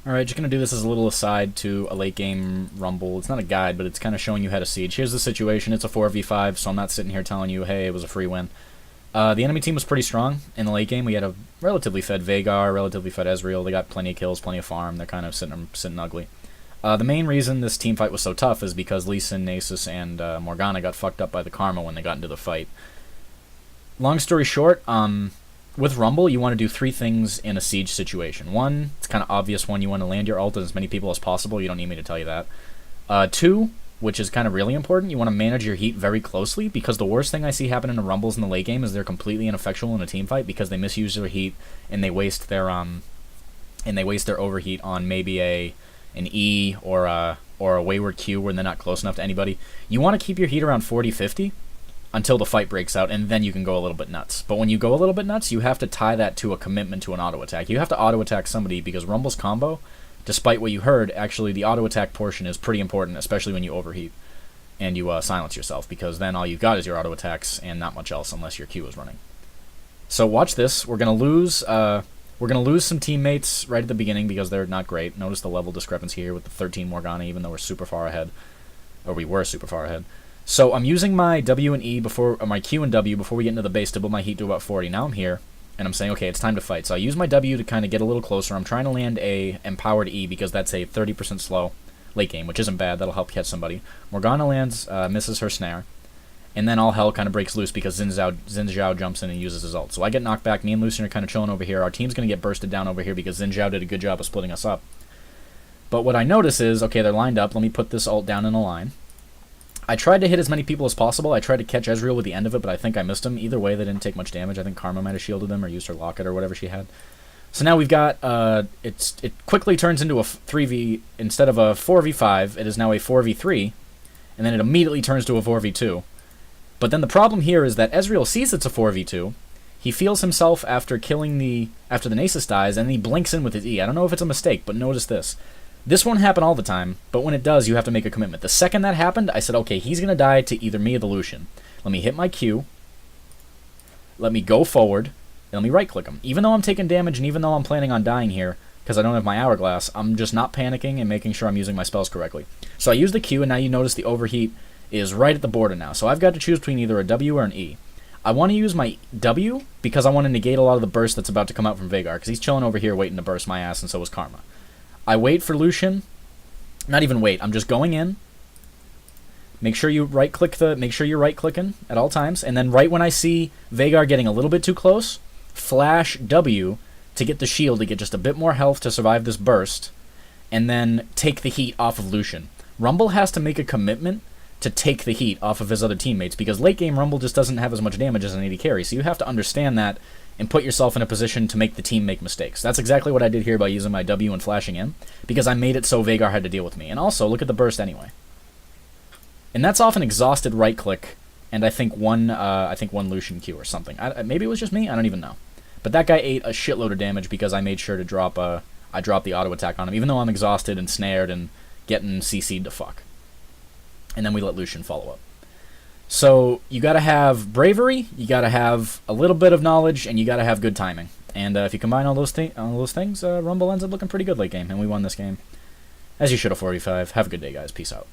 Alright, just going to do this as a little aside to a late game rumble. It's not a guide, but it's kind of showing you how to siege. Here's the situation. It's a 4v5, so I'm not sitting here telling you, hey, it was a free win. The enemy team was pretty strong in the late game. We had a relatively fed Vhagar, relatively fed Ezreal. They got plenty of kills, plenty of farm. They're kind of sitting ugly. The main reason this team fight was so tough is because Lee Sin, Nasus, and Morgana got fucked up by the Karma when they got into the fight. Long story short, with Rumble, you want to do three things in a siege situation. One, it's kind of obvious one, you want to land your ult on as many people as possible. You don't need me to tell you that. Two, which is kind of really important, you want to manage your heat very closely, because the worst thing I see happen in the Rumbles in the late game is they're completely ineffectual in a team fight because they misuse their heat and they waste their overheat on maybe an E or a wayward Q when they're not close enough to anybody. You want to keep your heat around 40-50 until the fight breaks out, and then you can go a little bit nuts. But when you go a little bit nuts, you have to tie that to a commitment to an auto attack. You have to auto attack somebody, because Rumble's combo, despite what you heard, actually the auto attack portion is pretty important, especially when you overheat and you silence yourself, because then all you've got is your auto attacks and not much else unless your Q is running. So watch this. We're gonna lose some teammates right at the beginning because they're not great. Notice the level discrepancy here with the 13 Morgana, even though we're super far ahead, or we were super far ahead. So I'm using my W and E before, or my Q and W before we get into the base to build my heat to about 40. Now I'm here, and I'm saying, okay, it's time to fight. So I use my W to kind of get a little closer. I'm trying to land a empowered E because that's a 30% slow late game, which isn't bad. That'll help catch somebody. Morgana lands, misses her snare, and then all hell kind of breaks loose because Xin Zhao jumps in and uses his ult. So I get knocked back. Me and Lucian are kind of chilling over here. Our team's going to get bursted down over here because Xin Zhao did a good job of splitting us up. But what I notice is, okay, they're lined up. Let me put this ult down in a line. I tried to hit as many people as possible. I tried to catch Ezreal with the end of it, but I think I missed him. Either way, they didn't take much damage. I think Karma might have shielded them or used her locket or whatever she had. So now we've got, it quickly turns into a 3v, instead of a 4v5, it is now a 4v3, and then it immediately turns to a 4v2. But then the problem here is that Ezreal sees it's a 4v2, he feels himself after after the Nasus dies, and then he blinks in with his E. I don't know if it's a mistake, but notice this. This won't happen all the time, but when it does, you have to make a commitment. The second that happened, I said, okay, he's going to die to either me or the Lucian. Let me hit my Q, let me go forward, and let me right-click him. Even though I'm taking damage, and even though I'm planning on dying here, because I don't have my hourglass, I'm just not panicking and making sure I'm using my spells correctly. So I use the Q, and now you notice the overheat is right at the border now. So I've got to choose between either a W or an E. I want to use my W because I want to negate a lot of the burst that's about to come out from Vhagar, because he's chilling over here waiting to burst my ass, and so is Karma. I wait for Lucian. Not even wait. I'm just going in. Make sure you're right-clicking at all times, and then right when I see Vhagar getting a little bit too close, flash W to get the shield to get just a bit more health to survive this burst, and then take the heat off of Lucian. Rumble has to make a commitment to take the heat off of his other teammates, because late game Rumble just doesn't have as much damage as an AD carry, so you have to understand that and put yourself in a position to make the team make mistakes. That's exactly what I did here by using my W and flashing in, because I made it so Vhagar had to deal with me. And also, look at the burst anyway. And that's off an exhausted right-click, and I think one Lucian Q or something. Maybe it was just me? I don't even know. But that guy ate a shitload of damage because I made sure to drop the auto attack on him, even though I'm exhausted and snared and getting CC'd to fuck. And then we let Lucian follow up. So you got to have bravery, you got to have a little bit of knowledge, and you got to have good timing. And if you combine all those things, Rumble ends up looking pretty good late game, and we won this game. As you should have 45. Have a good day, guys. Peace out.